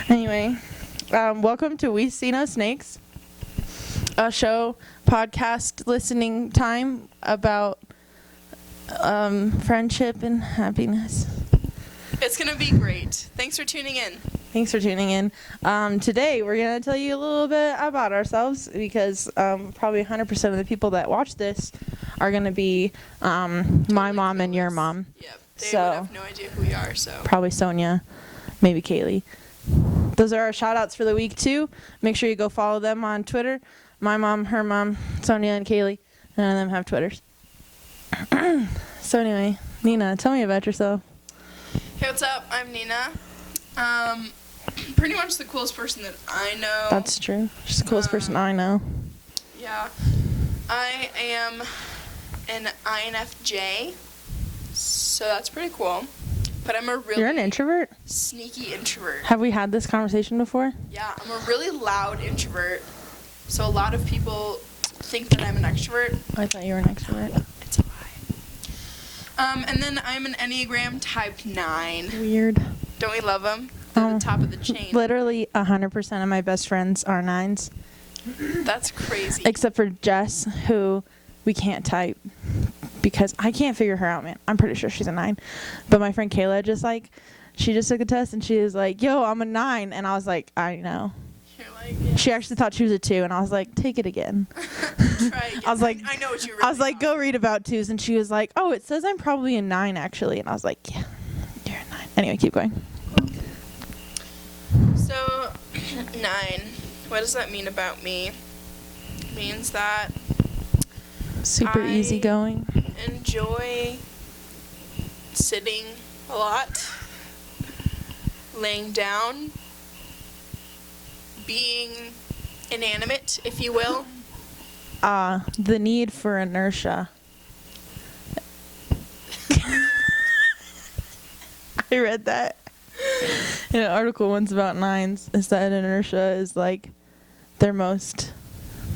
Anyway, welcome to We See No Snakes, a show, podcast, listening time about friendship and happiness. It's going to be great. Thanks for tuning in. Thanks for tuning in. Today, we're going to tell you a little bit about ourselves because probably 100% of the people that watch this are going to be my mom and your mom. Yep. They would have no idea who we are, so. Probably Sonia, maybe Kaylee. Those are our shout-outs for the week, too. Make sure you go follow them on Twitter. My mom, her mom, Sonia, and Kaylee. None of them have Twitters. So anyway, Nina, tell me about yourself. Hey, what's up? I'm Nina. Pretty much the coolest person that I know. That's true. She's the coolest person I know. Yeah. I am an INFJ, so that's pretty cool. But I'm a really... You're an introvert? Sneaky introvert. Have we had this conversation before? Yeah, I'm a really loud introvert. So a lot of people think that I'm an extrovert. I thought you were an extrovert. It's a lie. And then I'm an enneagram type 9. Weird. Don't we love them? They're the top of the chain. Literally 100% of my best friends are 9s. That's crazy. Except for Jess, who we can't type because I can't figure her out, man. I'm pretty sure she's a 9. But my friend Kayla she just took a test and she was like, yo, I'm a 9. And I was like, I know. You're like, yeah. She actually thought she was a 2, and I was like, take it again. Try again. I was like, I know what you really I was like, are. go read about 2s, and she was like, oh, it says I'm probably a 9 actually, and I was like, yeah, you're a 9. Anyway, keep going. So, 9. What does that mean about me? It means that Super I easygoing. enjoy sitting a lot, laying down, being inanimate, if you will. The need for inertia. I read that in an article once about 9s. Is that inertia is like their most,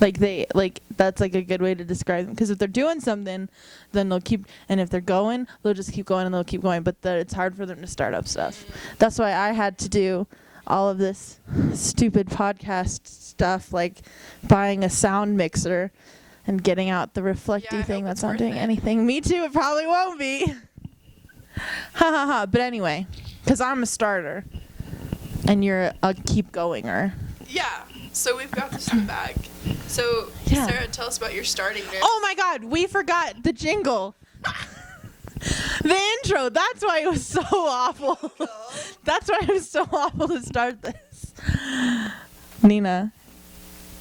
that's like a good way to describe them. Because if they're doing something, then they'll keep, and if they're going, they'll just keep going and they'll keep going. But it's hard for them to start up stuff. That's why I had to do all of this stupid podcast stuff, like buying a sound mixer and getting out the reflecty thing that's not doing anything. Me too, it probably won't be. Ha ha ha. But anyway, because I'm a starter and you're a keep goinger. Yeah, so we've got this in the bag. So, Yeah. Sarah, tell us about your starting nerd. Oh my god, we forgot the jingle. The intro, that's why it was so awful. That's why it was so awful to start this. Nina,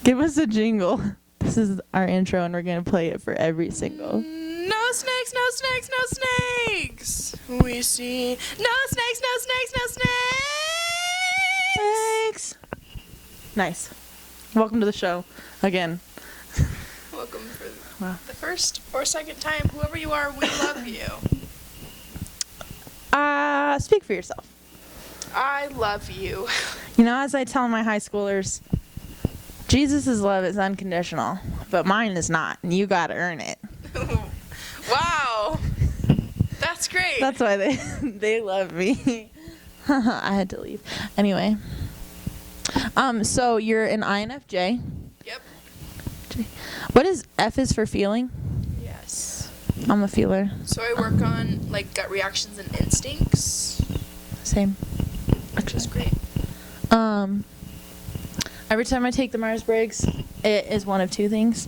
give us a jingle. This is our intro and we're going to play it for every single. No snakes, no snakes, no snakes. We see no snakes, no snakes, no snakes. Thanks. Nice. Welcome to the show again. Welcome for Wow. the first or second time. Whoever you are, we love you. Speak for yourself. I love you. You know, as I tell my high schoolers, Jesus' love is unconditional, but mine is not, and you gotta earn it. Wow. That's great. That's why they love me. I had to leave. Anyway. So you're an INFJ. Yep. What is F is for feeling? Yes. I'm a feeler. So I work on like gut reactions and instincts. Same. Which is great. Every time I take the Myers-Briggs, it is one of two things.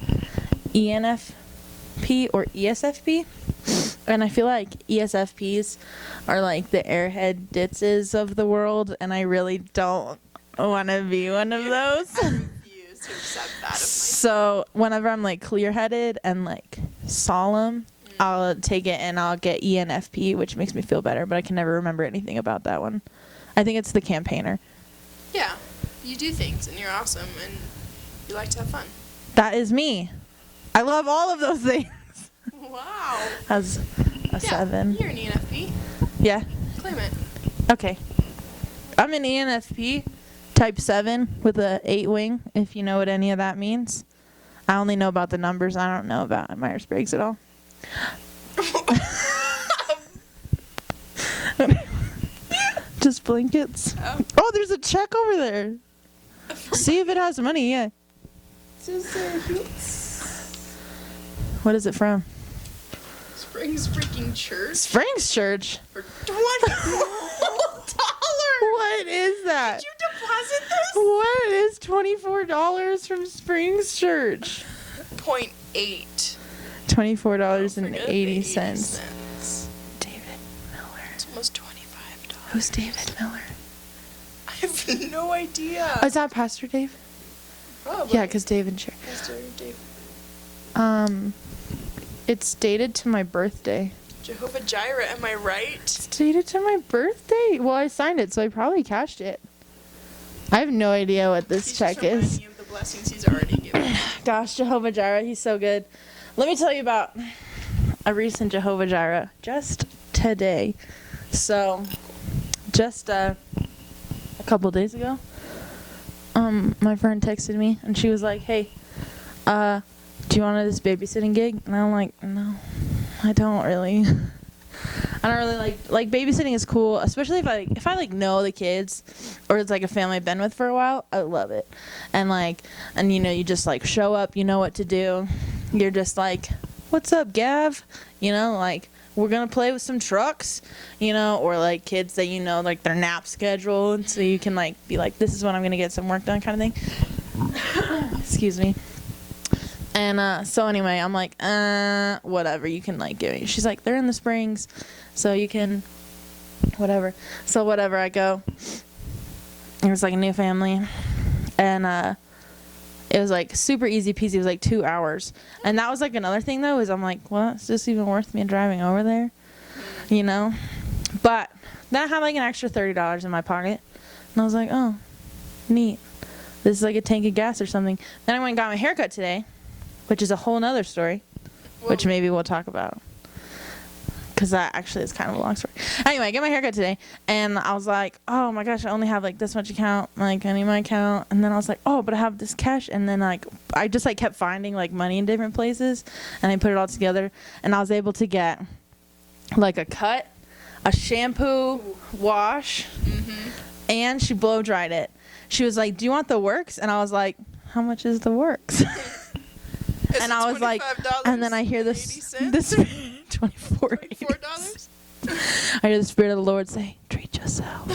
ENFP or ESFP. And I feel like ESFPs are like the airhead ditzes of the world, and I really don't want to be one of those. I refuse to accept that of myself. So whenever I'm like clear-headed and like solemn, I'll take it and I'll get ENFP, which makes me feel better, but I can never remember anything about that one. I think it's the campaigner. Yeah. You do things and you're awesome and you like to have fun. That is me. I love all of those things. Wow. As a 7. You're an ENFP. Yeah. Claim it. Okay. I'm an ENFP type 7 with a 8 wing, if you know what any of that means. I only know about the numbers. I don't know about Myers-Briggs at all. Just blankets. Oh, there's a check over there. See if it has money. Yeah. What is it from? Springs freaking Church. Springs Church. For $24. What is that? Did you deposit this? What is $24 from Springs Church? 0.8. $24.80. David Miller. It's almost $25. Who's David Miller? I have no idea. Oh, is that Pastor Dave? Probably. Yeah, because Dave and Cher. Pastor Dave. It's dated to my birthday. Jehovah Jireh, am I right? It's dated to my birthday. Well, I signed it, so I probably cashed it. I have no idea what this check is. Me of the blessings he's already given. Gosh, Jehovah Jireh, he's so good. Let me tell you about a recent Jehovah Jireh just today. So, just a couple days ago, my friend texted me and she was like, "Hey, do you want this babysitting gig?" And I'm like, "No, I don't really." I don't really like babysitting is cool, especially if I know the kids, or it's like a family I've been with for a while. I love it, and you know, you just like show up, you know what to do. You're just like, "What's up, Gav?" You know, like, we're gonna play with some trucks, you know, or like kids that you know like their nap schedule, and so you can like be like, "This is when I'm gonna get some work done," kind of thing. Excuse me. And so anyway, I'm like, whatever, you can like give me. She's like, "They're in the Springs, so you can whatever." So whatever, I go. It was like a new family, and it was like super easy peasy. It was like 2 hours, and that was like another thing though, is I'm like, well, is this even worth me driving over there, you know? But then I had like an extra $30 in my pocket, and I was like, oh, neat. This is like a tank of gas or something. Then I went and got my haircut today, which is a whole nother story, which maybe we'll talk about, because that actually is kind of a long story. Anyway, I get my haircut today, and I was like, oh my gosh, I only have like this much account, like I need my account. And then I was like, oh, but I have this cash. And then like I just like kept finding like money in different places, and I put it all together, and I was able to get like a cut, a shampoo, wash, and she blow dried it. She was like, "Do you want the works?" And I was like, "How much is the works?" And I was like, and then I hear this $24. I hear the Spirit of the Lord say, "Treat yourself."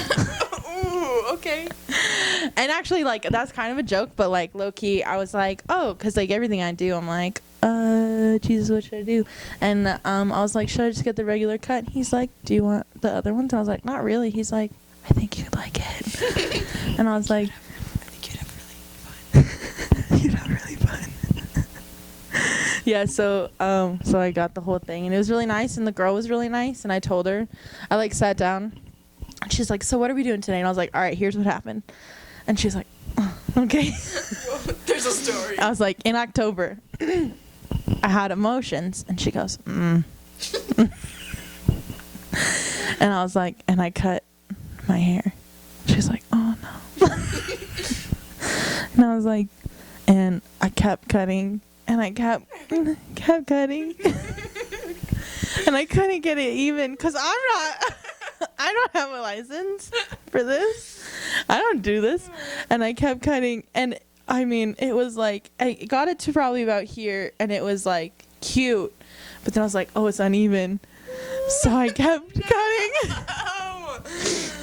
Ooh, okay. And actually, like, that's kind of a joke, but like low key, I was like, oh, because like everything I do, I'm like, Jesus, what should I do? And I was like, should I just get the regular cut? He's like, do you want the other ones? I was like, not really. He's like, I think you'd like it. And I was like, I think you'd have really fun. you'd have really fun. Yeah, so I got the whole thing, and it was really nice, and the girl was really nice, and I told her, I like sat down, and she's like, so what are we doing today? And I was like, all right, here's what happened. And she's like, oh, okay. Whoa, there's a story. I was like, in October, I had emotions, and she goes, And I was like, and I cut my hair. She's like, oh no. And I was like, and I kept cutting, and I kept cutting, and I couldn't get it even, because I don't have a license for this. I don't do this. And I kept cutting, and I mean, it was like, I got it to probably about here, and it was like cute, but then I was like, oh, it's uneven. So I kept cutting.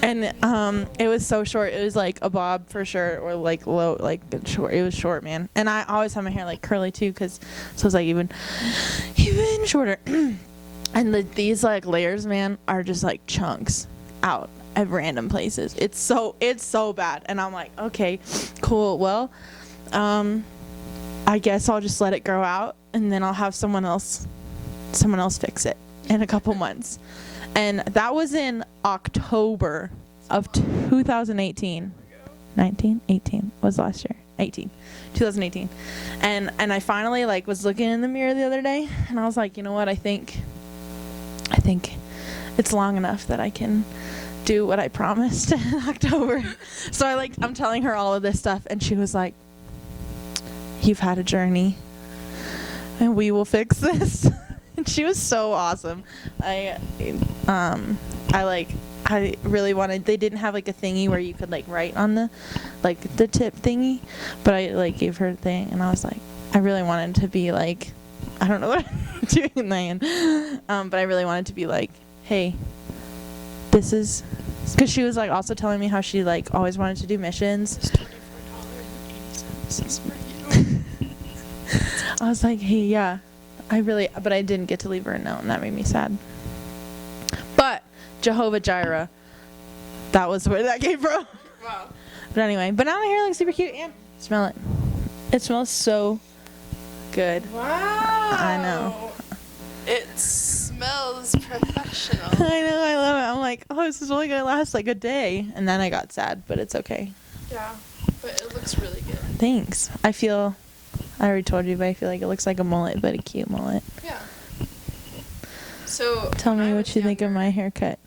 And it was so short. It was like a bob for sure, or like low, like short. It was short, man. And I always have my hair like curly too, so it was like even shorter. And these like layers, man, are just like chunks out at random places. It's so bad. And I'm like, okay, cool. Well, I guess I'll just let it grow out, and then I'll have someone else fix it in a couple months. And that was in October of 2018. 18 was last year. 2018. And I finally like was looking in the mirror the other day, and I was like, you know what? I think it's long enough that I can do what I promised in October. So I'm telling her all of this stuff, and she was like, you've had a journey, and we will fix this. And she was so awesome. I I really wanted, they didn't have like a thingy where you could like write on the tip thingy, but I like gave her a thing, and I was like, I really wanted to be like, I don't know what I'm doing in my hand, but I really wanted to be like, hey, this is, because she was like also telling me how she like always wanted to do missions. It's $24.80 for you. I was like, hey, yeah, but I didn't get to leave her a note, and that made me sad. But Jehovah Jireh, that was where that came from. Wow. But anyway, but now my hair looks super cute, and smell it. It smells so good. Wow. I know. It smells professional. I know, I love it. I'm like, oh, this is only gonna last like a day, and then I got sad, but it's okay. Yeah, but it looks really good. Thanks. I already told you, but I feel like it looks like a mullet, but a cute mullet. Yeah. So Tell me what you think of my haircut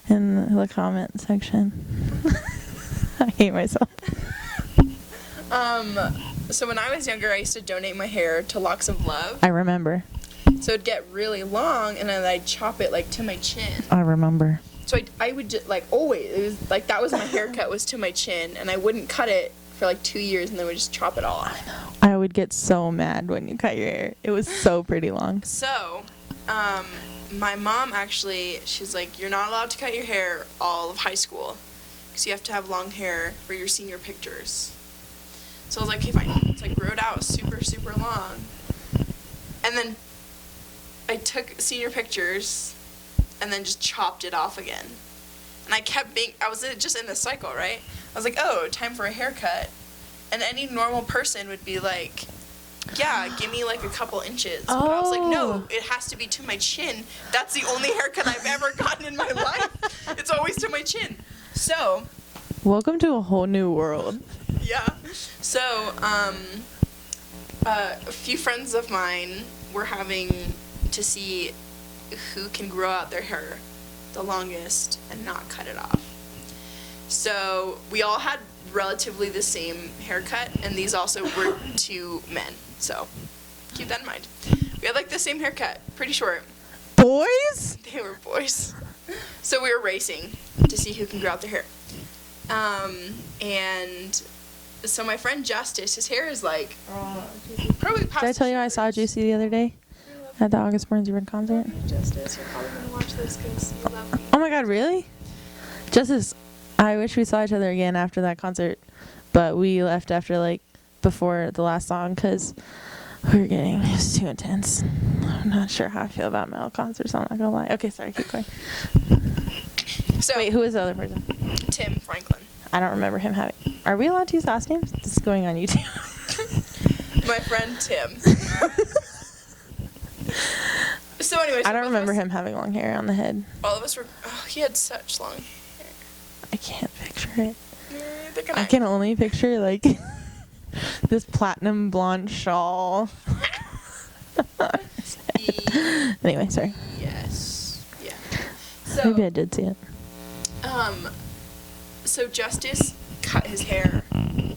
in the comment section. I hate myself. So when I was younger, I used to donate my hair to Locks of Love. I remember. So it'd get really long, and then I'd chop it like to my chin. I remember. So I would just like always, it was like that was my haircut, was to my chin, and I wouldn't cut it for like 2 years, and then would just chop it all off. I know. I would get so mad when you cut your hair. It was so pretty long. So, my mom actually, she's like, you're not allowed to cut your hair all of high school, because you have to have long hair for your senior pictures. So I was like, okay, fine. So I grew it out super, super long. And then I took senior pictures and then just chopped it off again. And I was just in this cycle, right? I was like, oh, time for a haircut. And any normal person would be like, yeah, give me like a couple inches. But I was like, no, it has to be to my chin. That's the only haircut I've ever gotten in my life. It's always to my chin. So. Welcome to a whole new world. Yeah. So, a few friends of mine were having to see who can grow out their hair the longest and not cut it off. So we all had relatively the same haircut, and these also were two men. So keep that in mind. We had like the same haircut, pretty short. Boys? They were boys. So we were racing to see who can grow out their hair. And so my friend Justice, his hair is like probably past. Did I tell you I saw Juicy the other day at the August Burns Event concert? Justice, you're probably gonna watch this because you love me. Oh my God, really? Justice, I wish we saw each other again after that concert, but we left after before the last song because it was too intense. I'm not sure how I feel about metal concerts, I'm not gonna lie. Okay, sorry, keep going. So wait, who is the other person? Tim Franklin. I don't remember him having. Are we allowed to use last names? This is going on YouTube. My friend Tim. So anyways, I don't remember him having long hair on the head. All of us were. Oh, he had such long hair. I can't picture it. Neither I can only picture this platinum blonde shawl. Anyway, sorry. Yes. Yeah. So Maybe I did see it. So Justice cut his hair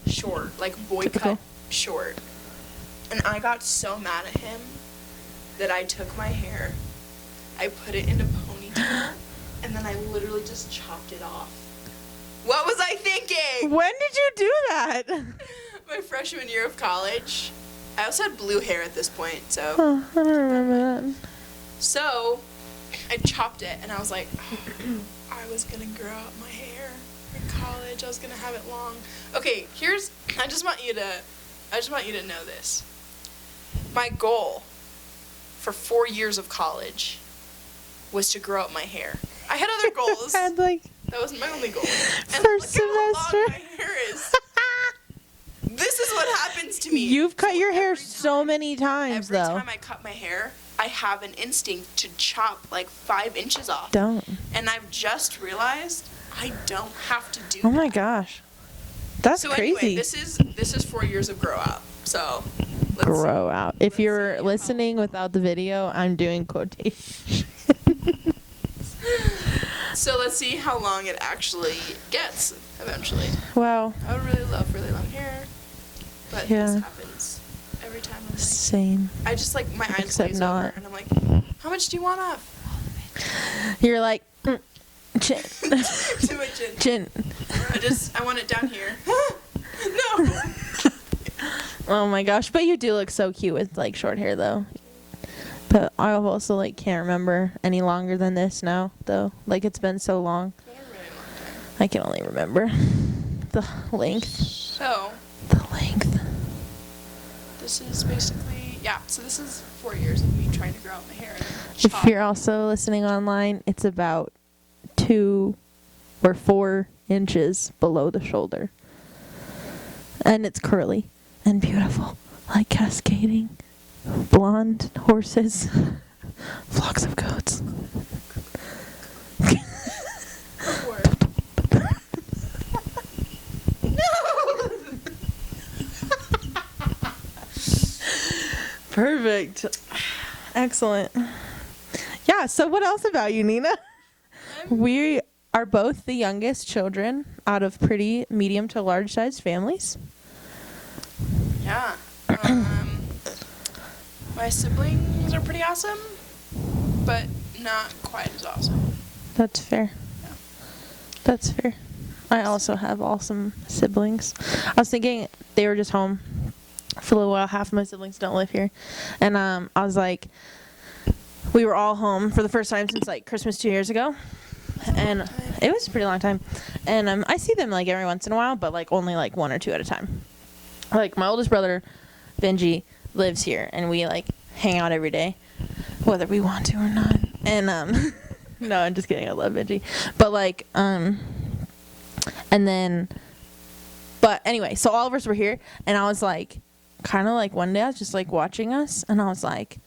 short, like boy Typical. cut short. And I got so mad at him that I took my hair, I put it in a ponytail, and then I literally just chopped it off. What was I thinking? When did you do that? My freshman year of college. I also had blue hair at this point, so. Oh, I don't remember that. So, I chopped it, and I was like, I was gonna grow out my hair in college. I was gonna have it long. Okay, I just want you to know this. My goal for 4 years of college was to grow out my hair. I had other goals. That wasn't my only goal. And first look how semester. long my hair is. This is what happens to me. You've cut your hair so many times, Every though. time I cut my hair, I have an instinct to chop 5 inches off. Don't. And I've just realized I don't have to do that. Oh my gosh. That's so crazy. Anyway, this is 4 years of grow out. So let's Grow out. If let's you're see listening without the video, I'm doing quotations. So let's see how long it actually gets eventually. Wow. I would really love really long hair, but Yeah. this happens every time. I'm like, Same. I just my eyes Except glaze not. over, and I'm like, how much do you want off? You're like, Chin. Too much chin. Chin. I want it down here. No. Oh my gosh, but you do look so cute with like short hair though. But I also like can't remember any longer than this now though. Like it's been so long. It's been a really long time. I can only remember the length. So, The length. this is basically, so this is 4 years of me trying to grow out my hair. If you're also listening online, it's about 2 or 4 inches below the shoulder. And it's curly and beautiful, like cascading blonde horses, flocks of goats. Perfect. Excellent. Yeah, so what else about you, Nina? We are both the youngest children out of pretty medium to large sized families. Yeah. My siblings are pretty awesome, but not quite as awesome. That's fair. Yeah. That's fair. I also have awesome siblings. I was thinking they were just home for a little while. Half of my siblings don't live here. And I was like, we were all home for the first time since like Christmas 2 years ago. And it was a pretty long time. And I see them like every once in a while, but like only like 1 or 2 at a time. Like my oldest brother, Benji, lives here and we like hang out every day, whether we want to or not. And no, I'm just kidding. I love Benji. But like and then but anyway, so all of us were here and I was like kind of like one day I was just like watching us and I was like,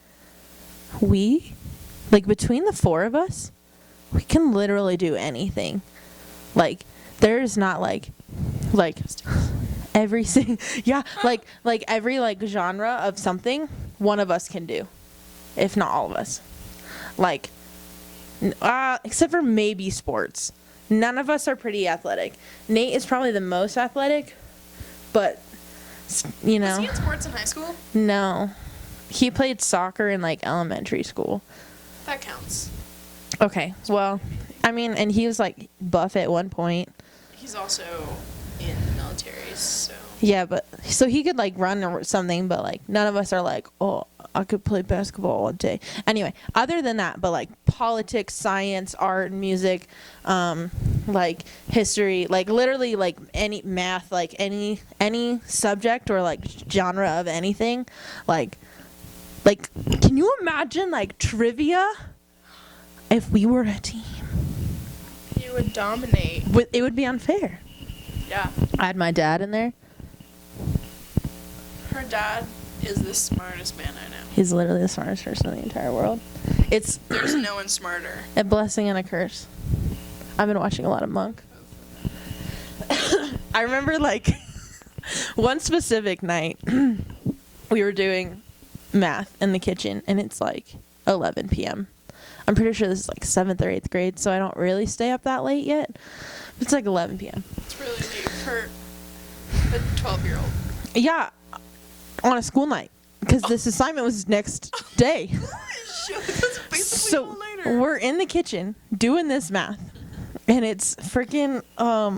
we like between the 4 of us, we can literally do anything. Like there's not like every single like every like genre of something one of us can do, if not all of us. Like except for maybe sports, none of us are pretty athletic. Nate is probably the most athletic, but you know. Was he in sports in high school? No, he played soccer in like elementary school. That counts. Okay, well, I mean, and he was like buff at one point. He's also in the military, so. Yeah, but so he could like run or something, but like none of us are like, oh, I could play basketball all day. Anyway, other than that, but like politics, science, art, music, like history, like literally like any math, like any subject or like genre of anything, like can you imagine like trivia if we were a team? You would dominate. It would be unfair. Yeah. I had my dad in there. Her dad is the smartest man I know. He's literally the smartest person in the entire world. There's no one smarter. A blessing and a curse. I've been watching a lot of Monk. I remember like one specific night we were doing math in the kitchen and it's like 11 p.m. I'm pretty sure this is like 7th or 8th grade, so I don't really stay up that late yet. It's like 11 p.m. It's really late for a 12-year-old. Yeah, on a school night, because this assignment was next day. Shit, that's basically So all later. we're in the kitchen doing this math, and it's freaking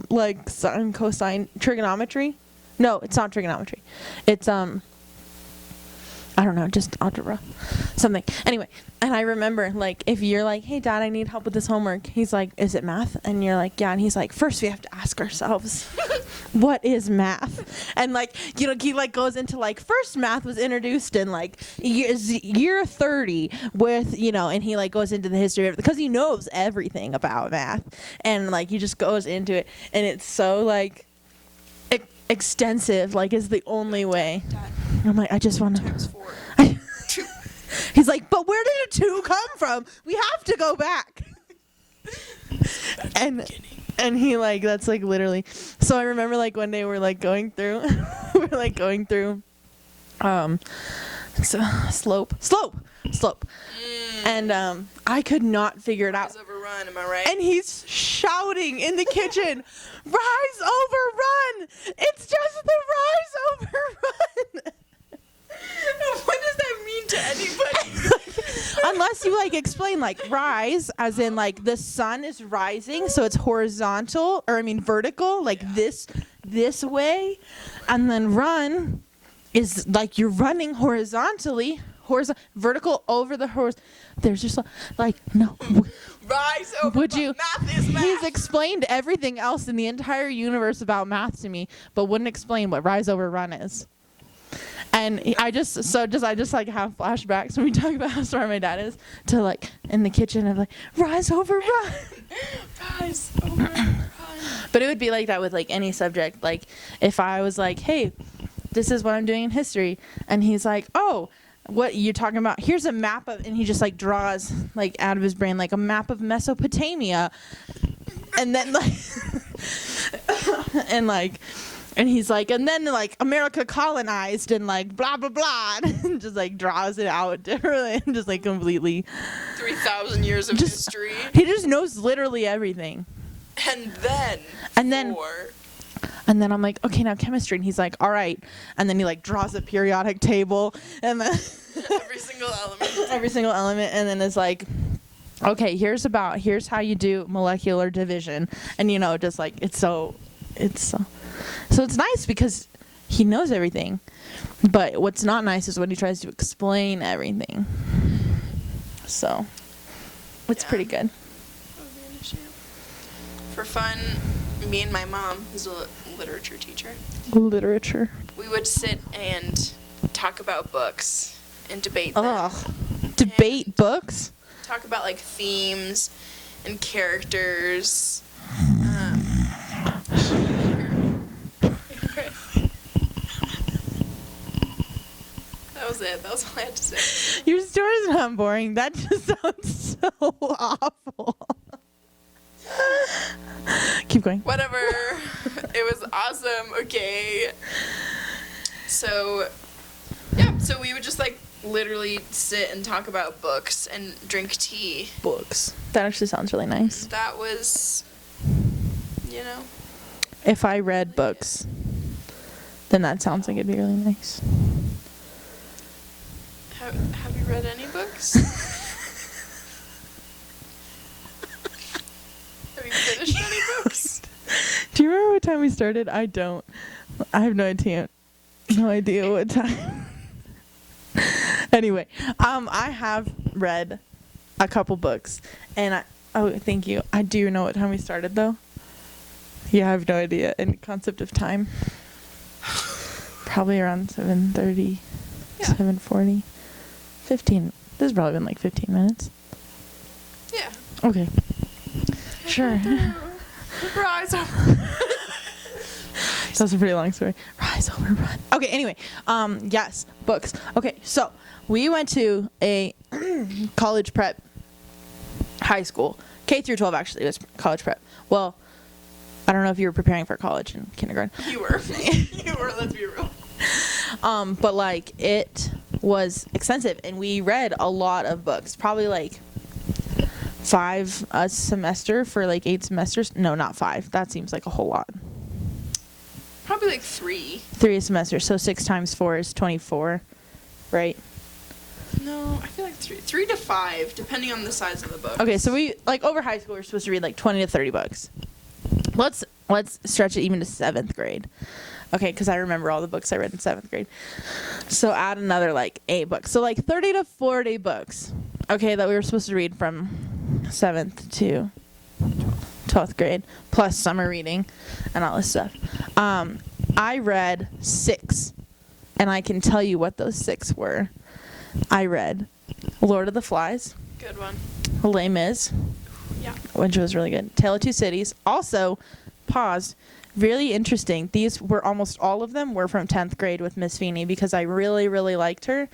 like sine, cosine, trigonometry. No, it's not trigonometry. It's I don't know, just algebra, something. Anyway, and I remember, like, if you're like, hey, Dad, I need help with this homework. He's like, is it math? And you're like, yeah. And he's like, first we have to ask ourselves, what is math? And, like, you know, he, like, goes into, like, first math was introduced in, like, year 30 with, you know, and he, like, goes into the history of it because he knows everything about math. And, like, he just goes into it. And it's so, like, extensive, like, is the only way. Dad, I'm like, I just want to. times 4. He's like, but where did a 2 come from? We have to go back. And he like, that's like literally. So I remember like one day we're like going through, so slope. And I could not figure it out. Rise over run, am I right? And he's shouting in the kitchen, rise over run. It's just the rise over run. What does that mean to anybody? unless you like explain like rise as in like the sun is rising, so it's horizontal, or I mean vertical, like this way, and then run is like you're running horizontally, vertical over the horizontal. There's just like no. Rise over. Would you? Math is math. He's explained everything else in the entire universe about math to me, but wouldn't explain what rise over run is. And I just like have flashbacks when we talk about how smart my dad is to like in the kitchen of like rise over run. Rise over run. But it would be like that with like any subject. Like if I was like, hey, this is what I'm doing in history, and he's like, oh, what you talking about? Here's a map of, and he just like draws like out of his brain like a map of Mesopotamia, and then like and he's like, and then like America colonized and like blah blah blah, and just like draws it out differently and just like completely 3,000 years of history. He just knows literally everything. And then I'm like, okay, now chemistry, and he's like, all right, and then he like draws a periodic table and then every single element, and then it's like, okay, here's how you do molecular division, and you know, just like so it's nice because he knows everything, but what's not nice is when he tries to explain everything. So it's pretty good. That would be an issue. For fun, me and my mom, who's a literature teacher, we would sit and talk about books and debate them. Ugh. Debate books? Talk about like themes and characters. That was it. That was all I had to say. Your story's not boring. That just sounds so awful. Keep going. Whatever. It was awesome. Okay. So, yeah. So we would just like literally sit and talk about books and drink tea. Books. That actually sounds really nice. That was, you know. If I read books, then that sounds like it'd be really nice. Have you read any books? Have you finished any books? Do you remember what time we started? I don't. I have no idea. No idea what time. Anyway, I have read a couple books, and thank you. I do know what time we started though. Yeah, I have no idea. Any concept of time? Probably around 7:30, Yeah. 7:40, 15. This has probably been like 15 minutes. Yeah. Okay. Sure. Rise over. That was a pretty long story. Rise over run. Okay, anyway. Yes, books. Okay, so we went to a college prep high school. K through 12 actually was college prep. Well, I don't know if you were preparing for college in kindergarten. You were. You were, let's be real. But like it was extensive, and we read a lot of books. Probably like 5 a semester for like 8 semesters. No, not 5. That seems like a whole lot. Probably like 3. 3 a semester. So 6 times 4 is 24, right? No, I feel like 3 to 5, depending on the size of the book. Okay, so we like over high school we're supposed to read like 20 to 30 books. Let's stretch it even to 7th grade. Okay, because I remember all the books I read in 7th grade. So add another like 8 books. So like 30 to 40 books. Okay, that we were supposed to read from 7th to 12th grade, plus summer reading and all this stuff. I read 6, and I can tell you what those 6 were. I read Lord of the Flies. Good one. Les Mis. Yeah. Which was really good. Tale of Two Cities. Also, pause. Really interesting. These were almost all of them were from 10th grade with Miss Feeney, because I really, really liked her.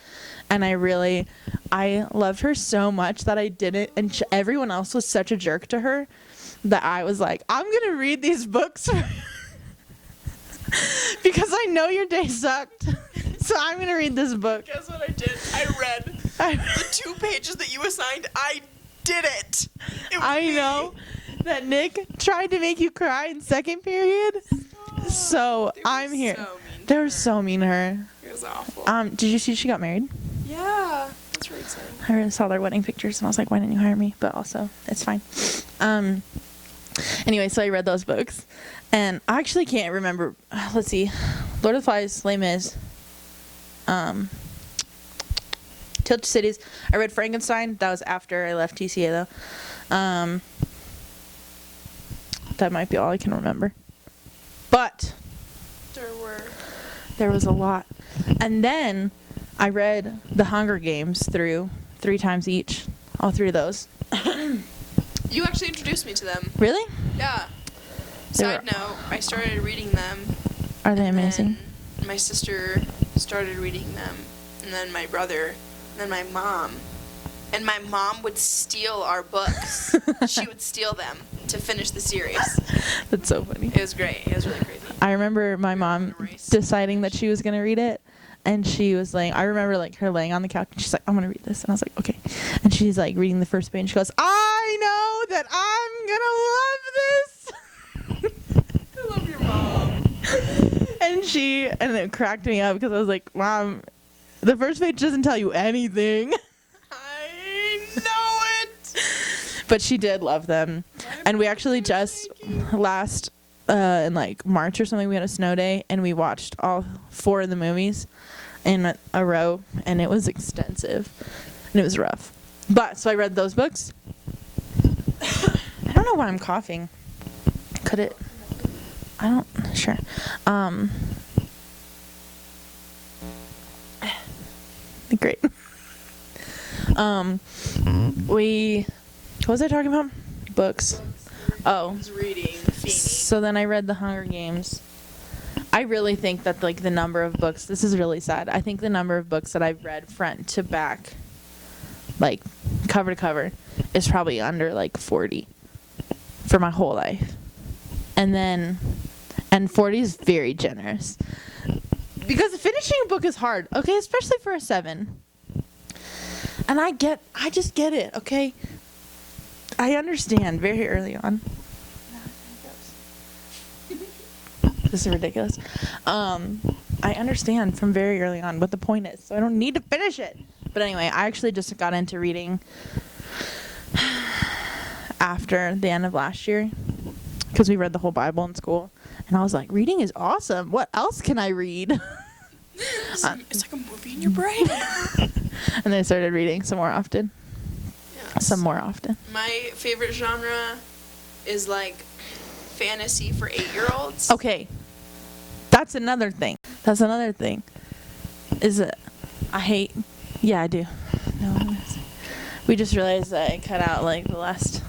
And I loved her so much that I didn't. And everyone else was such a jerk to her that I was like, I'm going to read these books because I know your day sucked. So I'm going to read this book. Guess what I did? I read the 2 pages that you assigned. I did it. I know that Nick tried to make you cry in 2nd period. So I'm here. They were so mean to her. It was awful. Did you see she got married? Yeah. That's really exciting. I saw their wedding pictures and I was like, why didn't you hire me? But also, it's fine. Anyway, so I read those books. And I actually can't remember. Let's see. Lord of the Flies, Les Mis. Tilted Cities. I read Frankenstein. That was after I left TCA, though. That might be all I can remember. But there was a lot. And then I read The Hunger Games through 3 times each. All 3 of those. You actually introduced me to them. Really? Yeah. Side note, I started reading them. Are they amazing? My sister started reading them. And then my brother. And then my mom. And my mom would steal our books. She would steal them to finish the series. That's so funny. It was great. It was really crazy. I remember my mom deciding that she was going to read it. And she was like, I remember like her laying on the couch and she's like, I'm going to read this. And I was like, okay. And she's like reading the first page and she goes, I know that I'm going to love this. I love your mom. And it cracked me up because I was like, Mom, the first page doesn't tell you anything. I know it. But she did love them. And we actually just last in like March or something, we had a snow day and we watched all 4 of the movies in a row, and it was extensive and it was rough. But so I read those books. I don't know why I'm coughing. Could it? I don't. Sure. Great. What was I talking about? Books. Oh. I was reading Feeny. So then I read The Hunger Games. I really think that like the number of books, this is really sad. I think the number of books that I've read front to back, like cover to cover, is probably under like 40 for my whole life. And 40 is very generous. Because finishing a book is hard, okay? Especially for a 7. And I just get it, okay? I understand very early on. This is ridiculous. I understand from very early on what the point is, so I don't need to finish it. But anyway, I actually just got into reading after the end of last year because we read the whole Bible in school. And I was like, reading is awesome. What else can I read? It's like a movie in your brain. And then I started reading some more often. Yes. Some more often. My favorite genre is like fantasy for 8-year-olds. Okay. That's another thing. Is it? Yeah, I do. No, we just realized that I cut out like the last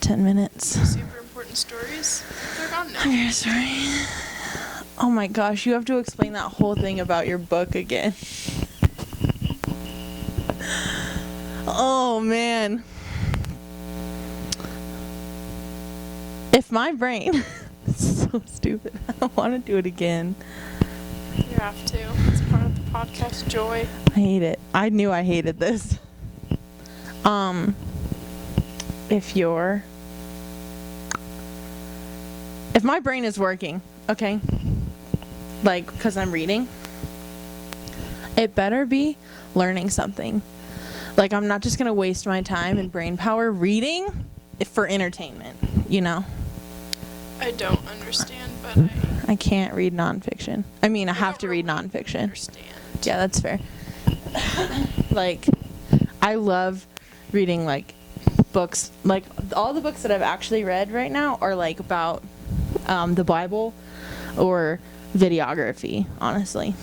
10 minutes. Super important stories. They're gone now. Okay, sorry. Oh my gosh, you have to explain that whole thing about your book again. Oh man. If my brain is so stupid, I don't want to do it again. You have to. It's part of the podcast joy. I hate it. I knew I hated this. If my brain is working, okay, like, because I'm reading, it better be learning something. Like, I'm not just going to waste my time and brain power reading for entertainment, you know? I don't understand, but I can't read nonfiction. I mean, I have to read nonfiction. Understand. Yeah, that's fair. Like, I love reading, like, books. Like, all the books that I've actually read right now are, like, about the Bible or videography, honestly.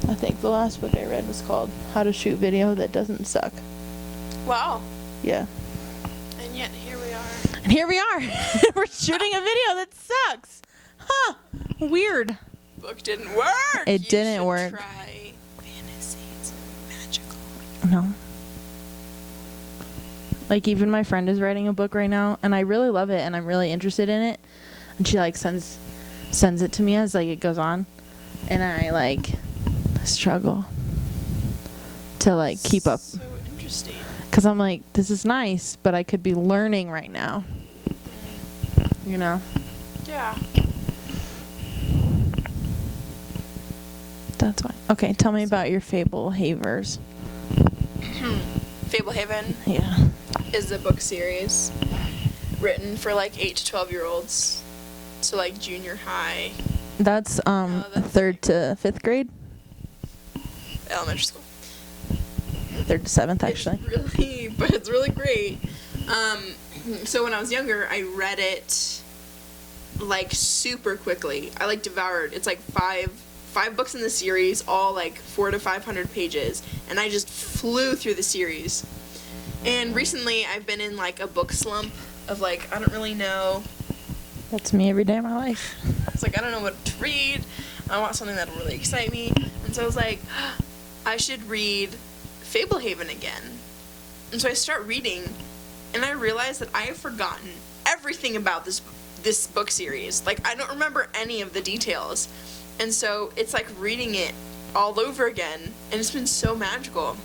I think the last book I read was called How to Shoot Video That Doesn't Suck. Wow. Yeah. And yet, here we are. And here we are. We're shooting a video that sucks. Huh. Weird. Book didn't work. It didn't work. Try fantasy. It's magical. No. Like, even my friend is writing a book right now, and I really love it, and I'm really interested in it. And she, like, sends it to me as, like, it goes on. And I, like, struggle to, like, keep up. So interesting. Because I'm like, this is nice, but I could be learning right now. You know? Yeah. That's why. Okay, tell me about your Fable Havers. Fablehaven Yeah. is a book series written for like 8 to 12-year-olds. So like junior high, That's that's 3rd to 5th grade. elementary school. 3rd to 7th, actually. It's really great. So when I was younger, I read it like super quickly. I like devoured. It's like five books in the series, all like 400 to 500 pages, and I just flew through the series. And recently, I've been in like a book slump of like, I don't really know. That's me every day of my life. It's like, I don't know what to read. I want something that'll really excite me. And so I was like, I should read Fablehaven again. And so I start reading, and I realize that I have forgotten everything about this book series. Like, I don't remember any of the details. And so it's like reading it all over again, and it's been so magical.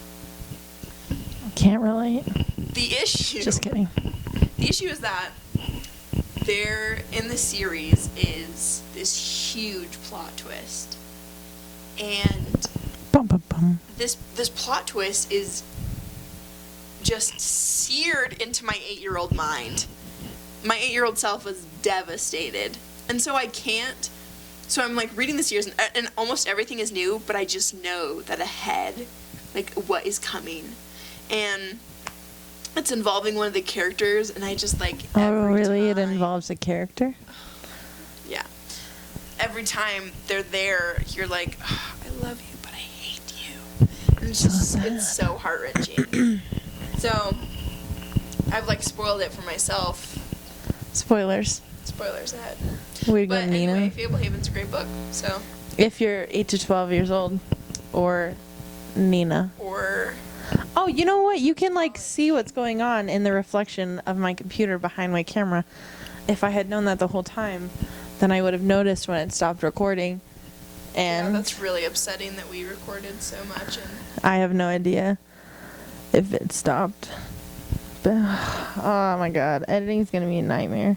Can't relate. The issue... Just kidding. The issue is that there in the series is this huge plot twist. And Bum, bum, bum. this plot twist is just seared into my 8-year-old mind. My 8-year-old self was devastated. And so I can't... So I'm like reading the series, and almost everything is new, but I just know that ahead, like, what is coming. And it's involving one of the characters, and I just like... Oh, really? It time- involves a character? Yeah. Every time they're there, you're like, oh, I love you, but I hate you. And it's just, So sad. it's so heart-wrenching. So, I've like spoiled it for myself. Spoilers. Spoilers ahead. We're But going to anyway, Nina. Fablehaven's a great book, so... If you're 8 to 12 years old, or Nina. Or... Oh, you know what? You can like see what's going on in the reflection of my computer behind my camera. If I had known that the whole time, then I would have noticed when it stopped recording. Yeah, And that's really upsetting that we recorded so much, and... I have no idea if it stopped. But, oh my god, editing's gonna be a nightmare.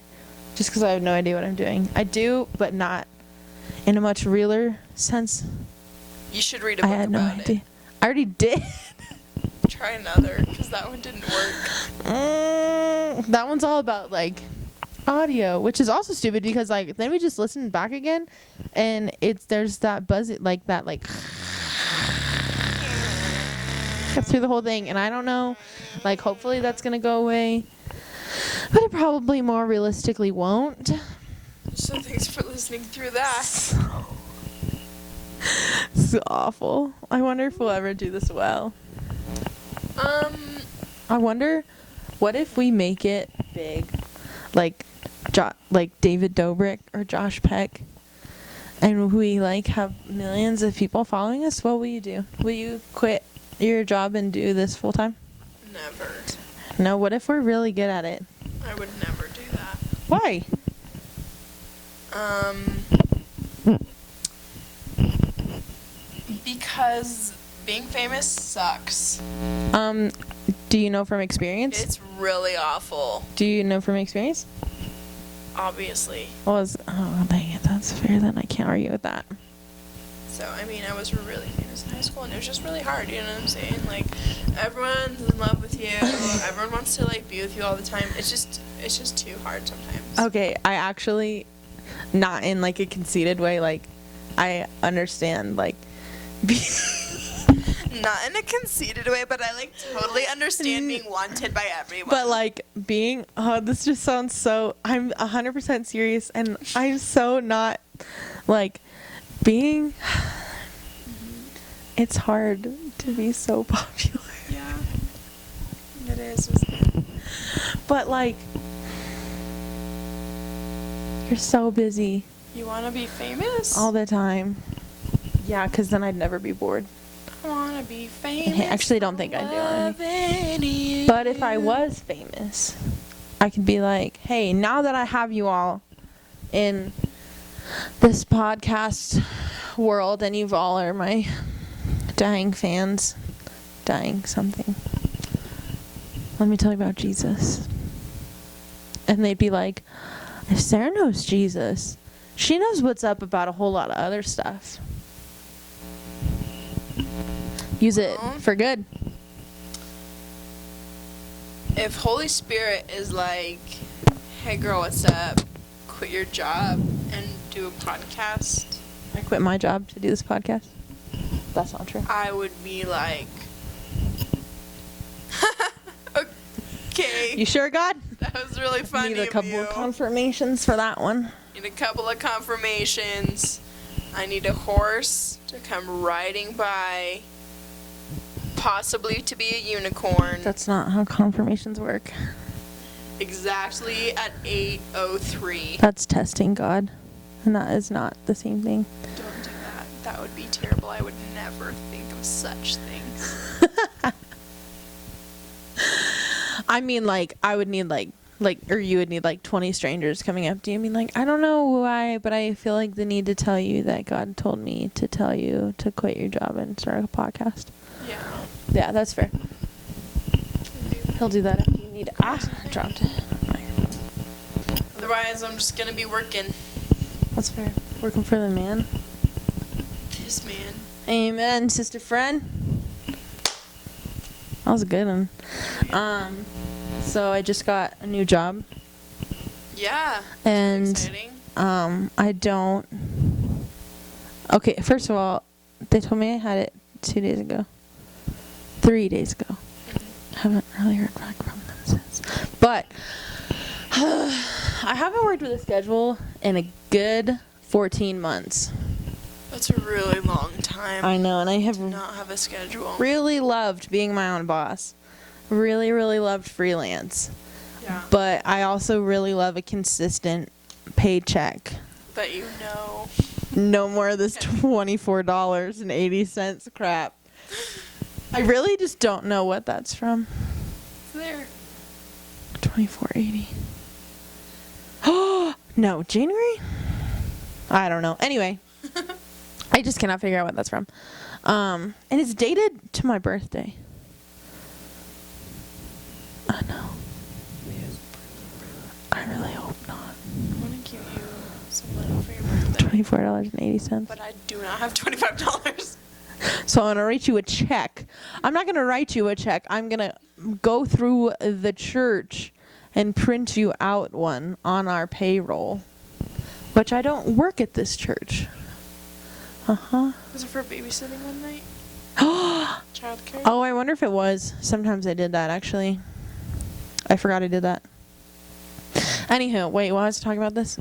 Just because I have no idea what I'm doing. I do, but not in a much realer sense. You should read a I book had no about idea. it. I already did. Try another, because that one didn't work. That one's all about like audio, which is also stupid because like then we just listen back again, and there's that buzz like that like through the whole thing, and I don't know, like hopefully that's gonna go away, but it probably more realistically won't. So thanks for listening through that. So awful. I wonder if we'll ever do this well. I wonder, what if we make it big, like David Dobrik or Josh Peck, and we like have millions of people following us? What will you do? Will you quit your job and do this full time? Never. No. What if we're really good at it? I would never do that. Why? Because being famous sucks. Do you know from experience? It's really awful. Do you know from experience? Obviously. Oh dang it, that's fair then. I can't argue with that. So, I mean, I was really famous in high school, and it was just really hard, you know what I'm saying? Like, everyone's in love with you. Everyone wants to, like, be with you all the time. It's just too hard sometimes. Okay, I actually, not in like a conceited way, like, I understand, like, Not in a conceited way, but I, like, totally understand being wanted by everyone. but like this just sounds so, I'm 100% serious, and I'm so not, like, being, it's hard to be so popular. Yeah. It is, isn't it? But like, you're so busy You want to be famous? all the time. Yeah, because then I'd never be bored. I want to be famous. I actually don't think I do. Loving you. But if I was famous, I could be like, hey, now that I have you all in this podcast world, and you all are my dying fans, dying something, let me tell you about Jesus. And they'd be like, if Sarah knows Jesus, she knows what's up about a whole lot of other stuff. Use it for good. if Holy Spirit is like, hey girl, what's up? Quit your job and do a podcast. I quit my job to do this podcast. That's not true. I would be like, okay. You sure, God? That was really funny. Need a couple of confirmations for that one. Need a couple of confirmations. I need a horse to come riding by, possibly to be a unicorn. That's not how confirmations work. Exactly at 8:03. That's testing God. And that is not the same thing. Don't do that. That would be terrible. I would never think of such things. I mean, like, I would need, or you would need, 20 strangers coming up to you and being like, I don't know why, but I feel like the need to tell you that God told me to tell you to quit your job and start a podcast. Yeah. Yeah, that's fair. He'll do that if you need it. I dropped it. Otherwise, I'm just going to be working. That's fair. Working for the man. This man. Amen, sister friend. That was a good one. So I just got a new job. Yeah. And Exciting. I don't. Okay, first of all, they told me I had it 2 days ago. 3 days ago. Haven't really heard back from them since. But I haven't worked with a schedule in a good 14 months. That's a really long time. I know, and I have to not have a schedule. really loved being my own boss. Really, really loved freelance. Yeah. But I also really love a consistent paycheck. But you know. No more of this $24.80 crap. I really just don't know what that's from. There. $24.80. Oh no, January? I don't know. Anyway, I just cannot figure out what that's from. And it's dated to my birthday. I know. I really hope not. I want to give you some money for your birthday. $24.80. But I do not have $25. So I'm going to write you a check. I'm not going to write you a check. I'm going to go through the church and print you out one on our payroll. Which I don't work at this church. Uh-huh. Was it for babysitting one night? Childcare? Oh, I wonder if it was. Sometimes I did that, actually. I forgot I did that. Anywho, wait, why was I talking about this?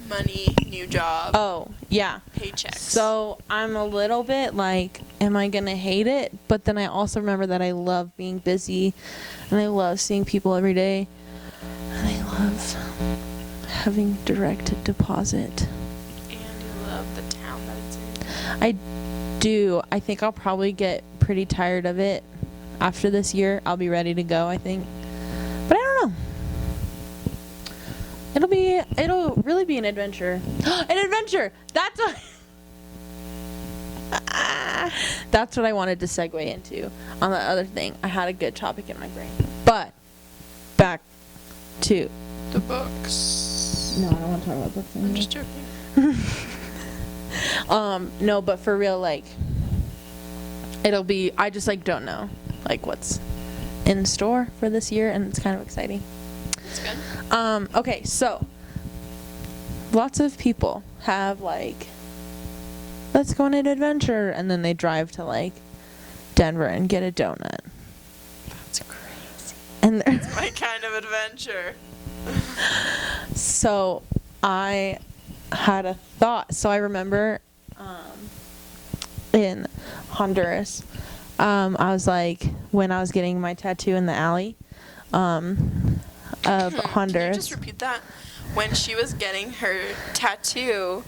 Money, new job. Oh, yeah. Paychecks. So I'm a little bit like, am I going to hate it? But then I also remember that I love being busy. And I love seeing people every day. And I love having direct deposit. And you love the town that it's in. I do. I think I'll probably get pretty tired of it after this year. I'll be ready to go, I think. But I don't know. It'll really be an adventure. An adventure! That's what that's what I wanted to segue into on the other thing. I had a good topic in my brain. But back to The books. no, I don't want to talk about books anymore. I'm just joking. No, but for real, like, it'll be, I just, don't know, what's in store for this year, and it's kind of exciting. That's good. Okay, so, lots of people have, let's go on an adventure, and then they drive to, Denver and get a donut. That's crazy. And That's my kind of adventure. So, I had a thought. So, I remember in Honduras, I was when I was getting my tattoo in the alley of Honduras. Can you just repeat that? When she was getting her tattoo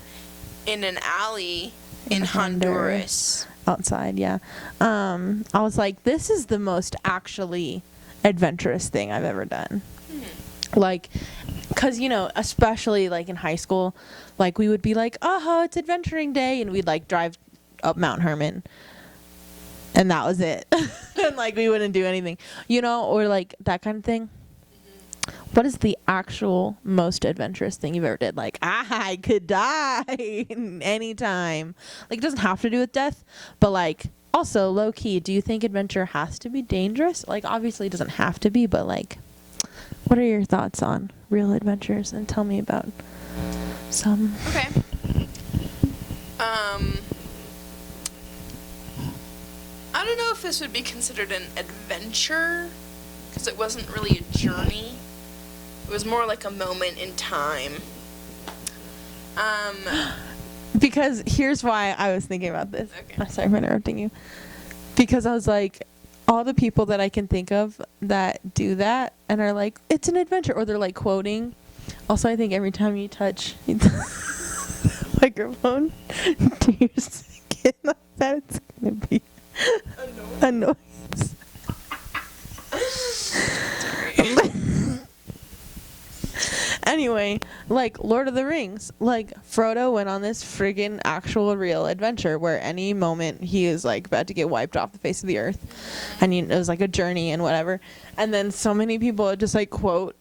in an alley in Honduras. Outside, yeah. I was like, this is the most actually adventurous thing I've ever done. Because, especially, in high school, we would be oh, it's adventuring day, and we'd, drive up Mount Herman, and that was it. And, we wouldn't do anything, or, that kind of thing. What is the actual most adventurous thing you've ever did? I could die anytime. It doesn't have to do with death, but, Also, low key, do you think adventure has to be dangerous? Like, obviously it doesn't have to be, but like, what are your thoughts on real adventures? And tell me about some. Okay. I don't know if this would be considered an adventure, because it wasn't really a journey. It was more like a moment in time. Because here's why I was thinking about this. Okay. I'm sorry for interrupting you. Because I was like, all the people that I can think of that do that and are like, it's an adventure, or they're like quoting. Also, I think every time you touch the microphone, do you skin like that? It's gonna be a noise. Anyway, like Lord of the Rings, like Frodo went on this friggin' actual real adventure where any moment he is like about to get wiped off the face of the earth, and it was like a journey and whatever. And then so many people just like quote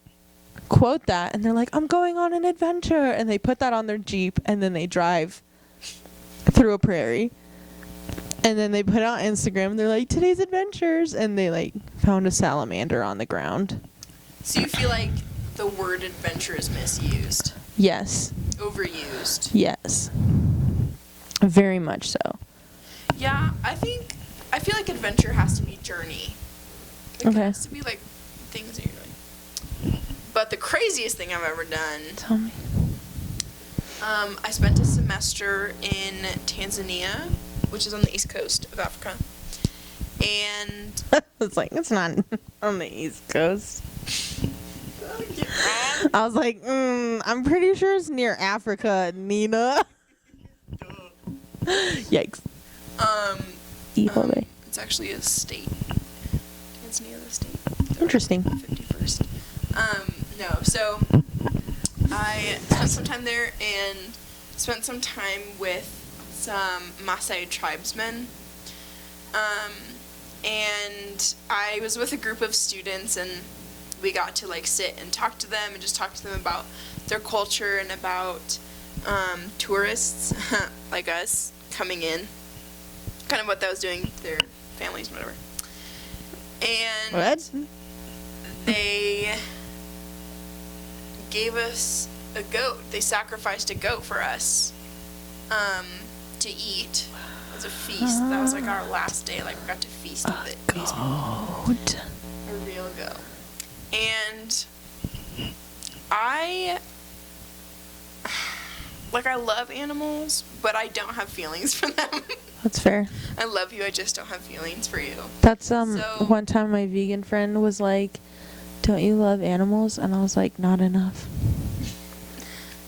that, and they're like, I'm going on an adventure, and they put that on their Jeep, and then they drive through a prairie, and then they put it on Instagram, they're like, today's adventures, and they like found a salamander on the ground. So you feel like the word adventure is misused? Yes. Overused? Yes. Very much so. Yeah, I feel like adventure has to be journey. Like, Okay. It has to be like things that you're doing. But the craziest thing I've ever done, Tell me. I spent a semester in Tanzania, which is on the east coast of Africa. And It's like, it's not on the East Coast. I was like, I'm pretty sure it's near Africa, Nina. Yikes. It's actually a state. Tanzania is a state. Interesting. 51st. No, so I spent some time there and spent some time with some Maasai tribesmen. And I was with a group of students, and we got to like sit and talk to them and just talk to them about their culture and about tourists like us coming in, kind of what that was doing to their families, whatever. And What? they gave us a goat. They sacrificed a goat for us to eat. It was a feast. That was like our last day. Like, we got to feast with it. Goat. A real goat. And I love animals, but I don't have feelings for them. That's fair. I love you, I just don't have feelings for you. That's So- one time my vegan friend was like, don't you love animals? And I was like, not enough.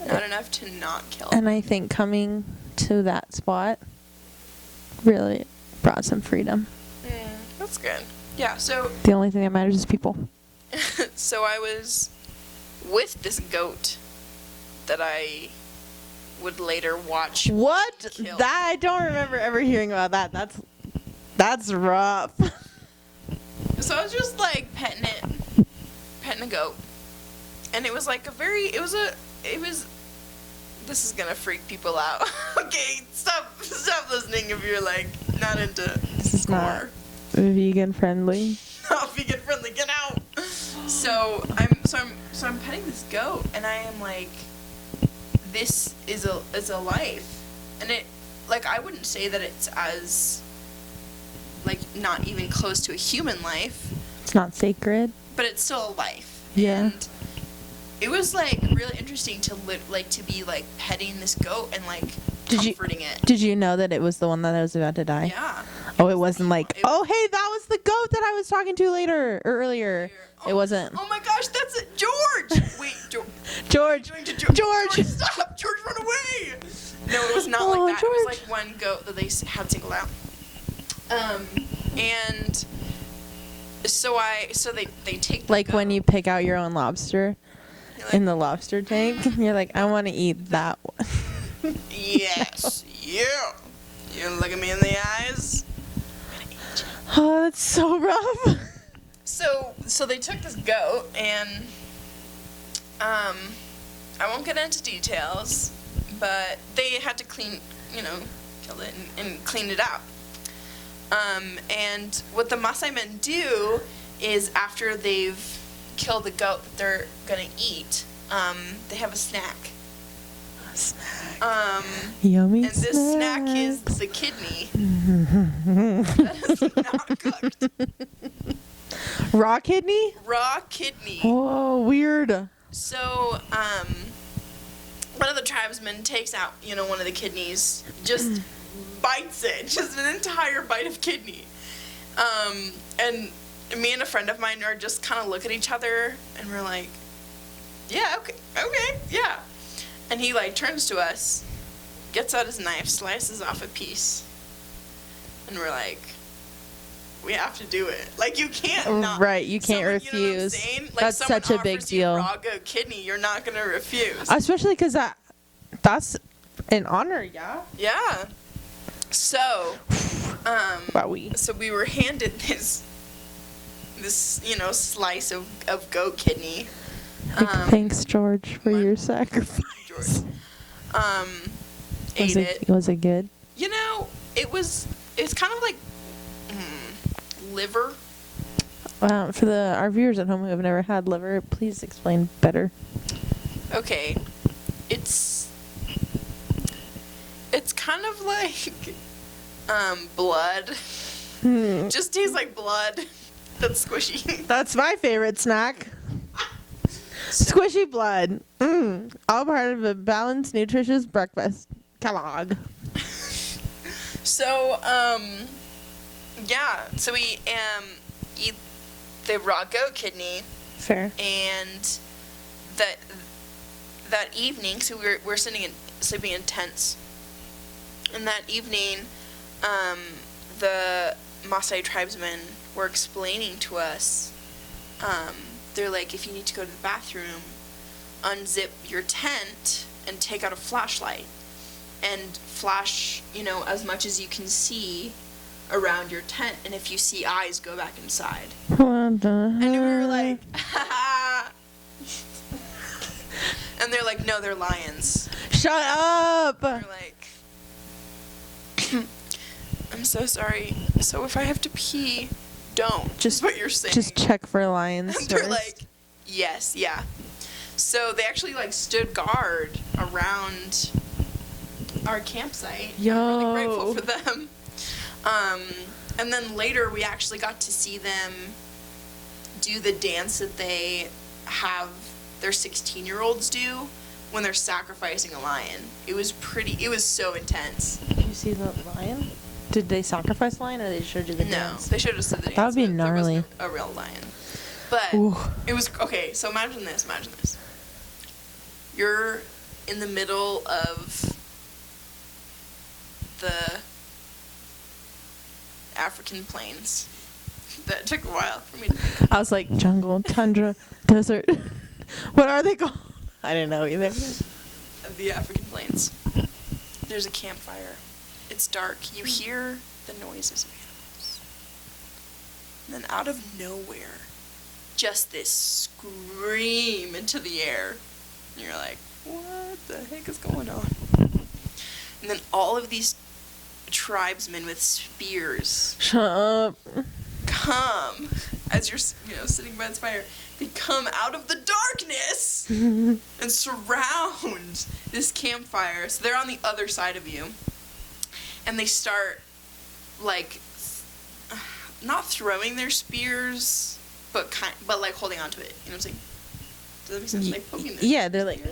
Not enough to not kill them. And I think coming to that spot really brought some freedom. That's good. Yeah, so The only thing that matters is people. so I was with this goat that I would later watch. What? Kill. That I don't remember ever hearing about that. That's rough. So I was just like petting a goat. And it was like this is gonna freak people out. Okay, stop listening if you're like not into This is not gore. vegan friendly. Not vegan friendly, get out. So I'm petting this goat, and I am like, this is a life. And it, like, I wouldn't say that it's as like not even close to a human life, It's not sacred. but it's still a life. Yeah. And it was like really interesting to to be like petting this goat and like comforting it. Did you know that it was the one that was about to die? Yeah. Oh, it wasn't like, oh, hey, that was the goat that I was talking to earlier. It wasn't. Oh my gosh, that's it, George. Wait, George. George, stop! George, run away! No, it was not Oh, like that. It was George. like one goat that they had singled out. And so they take the Like goat. when you pick out your own lobster You're like, in the lobster tank, you're like, I want to eat that one. yes, you look at me in the eyes. Oh, that's so rough. So they took this goat, and I won't get into details, but they had to kill it and clean it out. And what the Maasai men do is after they've killed the goat that they're gonna eat, they have a snack. A snack. And Yummy this snack is the kidney. That is not cooked. Raw kidney? Raw kidney. Oh, weird. So, one of the tribesmen takes out, one of the kidneys, just bites it, just an entire bite of kidney. And me and a friend of mine are just kind of look at each other, and we're like, yeah, okay, yeah. And he, turns to us, gets out his knife, slices off a piece, and we're like, we have to do it. You can't not. Right, you can't refuse. You know what I'm refuse. saying? That's such a big deal. Raw goat kidney, you're not gonna refuse. Especially because that's an honor, yeah. Yeah. So, Wowie. so we were handed this slice of goat kidney. Thanks, George, for your sacrifice. George. Ate it. Was it good? It's kind of like liver. For our viewers at home who have never had liver, please explain better. Okay. It's kind of like blood. Just tastes like blood. That's squishy. That's my favorite snack. Squishy blood. All part of a balanced, nutritious breakfast. Kellogg. So, yeah. So we eat the raw goat kidney. Fair. And that evening, so we're sleeping in tents. And that evening, the Maasai tribesmen were explaining to us, they're like, if you need to go to the bathroom, unzip your tent and take out a flashlight and flash, as much as you can see around your tent. And if you see eyes, go back inside. What the And we were like, and they're like, no, they're lions. Shut up! And we're like, I'm so sorry. So if I have to pee, don't. Just what you're saying. Just check for lions. And they're like, yes, yeah. So they actually stood guard around our campsite. Yo. I'm really grateful for them. And then later we actually got to see them do the dance that they have their 16-year-olds do when they're sacrificing a lion. It was so intense. Did you see the lion? Did they sacrifice lion or they showed you the dance? No, they showed us the dance. That would be but gnarly. There wasn't a real lion. But Ooh. it was, okay, so imagine this. You're in the middle of the African plains. That took a while for me to think. I was like, jungle, tundra, desert. What are they called? I didn't know either. Of the African plains. There's a campfire. It's dark. You hear the noises of animals. And then out of nowhere, just this scream into the air. And you're like, what the heck is going on? And then all of these tribesmen with spears Shut up. come as you're sitting by this fire. They come out of the darkness and surround this campfire. So they're on the other side of you. And they start, not throwing their spears, but holding onto it. You know what I'm saying? Does that make sense? Poking their Yeah, they're like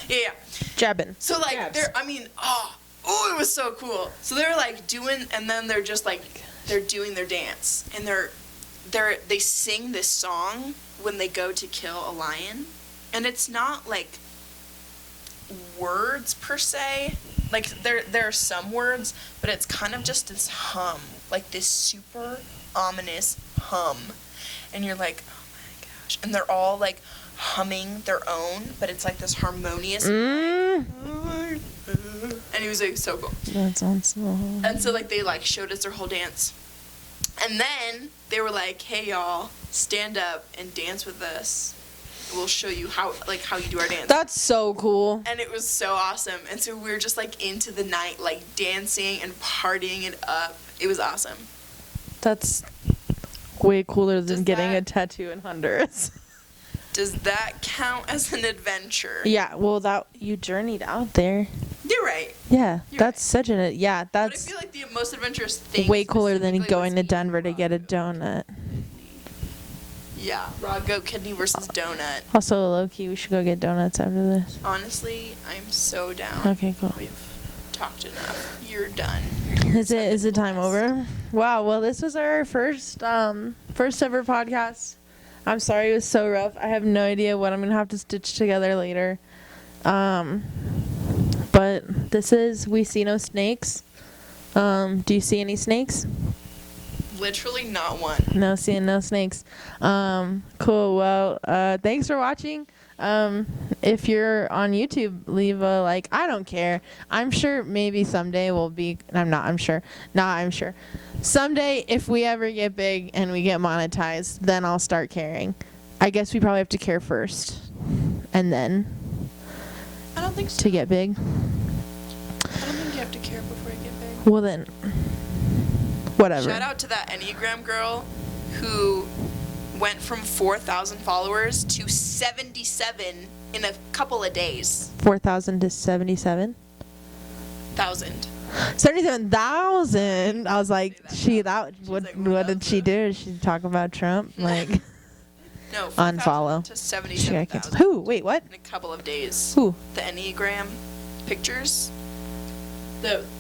Yeah. jabbing. So Jabs. it was so cool. So they're doing, and then they're just they're doing their dance, and they sing this song when they go to kill a lion, and it's not words per se. There are some words, but it's kind of just this hum, this super ominous hum, and you're like, oh my gosh, and they're all humming their own, but it's this harmonious. And it was so cool. That sounds so. And so they showed us their whole dance, and then they were like, hey y'all, stand up and dance with us. We'll show you how you do our dance. That's so cool. And it was so awesome. And so we were just into the night dancing and partying it up. It was awesome. That's way cooler than Does getting a that- tattoo in Honduras. Does that count as an adventure? Yeah, well, that you journeyed out there. You're right. Yeah, You're that's such an yeah. But I That's feel like the most adventurous thing. way cooler than specifically going was to Denver to eating get a raw goat. donut. Yeah, raw goat kidney versus donut. Also, low key, we should go get donuts after this. Honestly, I'm so down. Okay, cool. We've talked enough. You're done. Is it time over? Wow. Well, this was our first ever podcast. I'm sorry it was so rough. I have no idea what I'm gonna have to stitch together later. But this is We See No Snakes. Do you see any snakes? Literally not one. No, seeing no snakes. Cool. Well, thanks for watching. If you're on YouTube, leave a like. I don't care. I'm sure maybe someday we'll be. I'm sure. Someday, if we ever get big and we get monetized, then I'll start caring. I guess we probably have to care first, and then I don't think so. to get big. I don't think you have to care before you get big. Well then, whatever. Shout out to that enneagram girl who went from 4,000 followers to 77 in a couple of days. 4,000 to 77. 1,000. 77,000. I was like, what did she do? Did she talk about Trump? Like, No, 4,000 unfollow. to She got 77,000 canceled. Who? Wait, what? in a couple of days. Who? The enneagram pictures.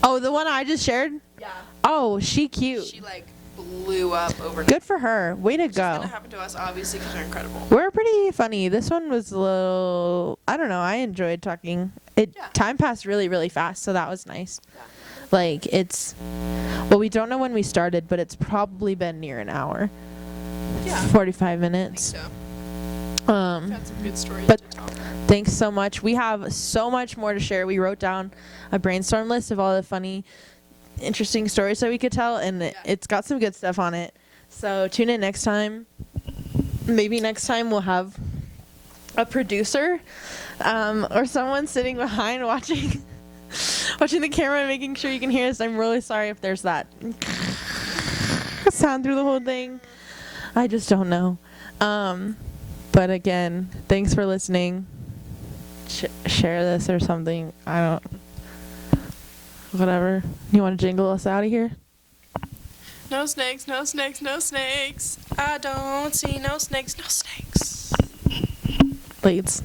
Oh, the one I just shared? Yeah. Oh, she cute. She like blew up overnight. Good for her. Way to It's go. gonna happen to us, obviously, because we're incredible. We're pretty funny. This one was a little, I don't know, I enjoyed talking. Yeah. Time passed really, really fast, so that was nice. Yeah. Like, well, we don't know when we started, but it's probably been near an hour. Yeah. 45 I think minutes. so. We've had some good stories but- to tell. Thanks so much. We have so much more to share. We wrote down a brainstorm list of all the funny, interesting stories that we could tell, and it's got some good stuff on it. So tune in next time. Maybe next time we'll have a producer or someone sitting behind watching the camera and making sure you can hear us. I'm really sorry if there's that sound through the whole thing. I just don't know. But again, thanks for listening. Share this or something. Whatever. You want to jingle us out of here? No snakes, no snakes, no snakes. I don't see no snakes, no snakes. Leads.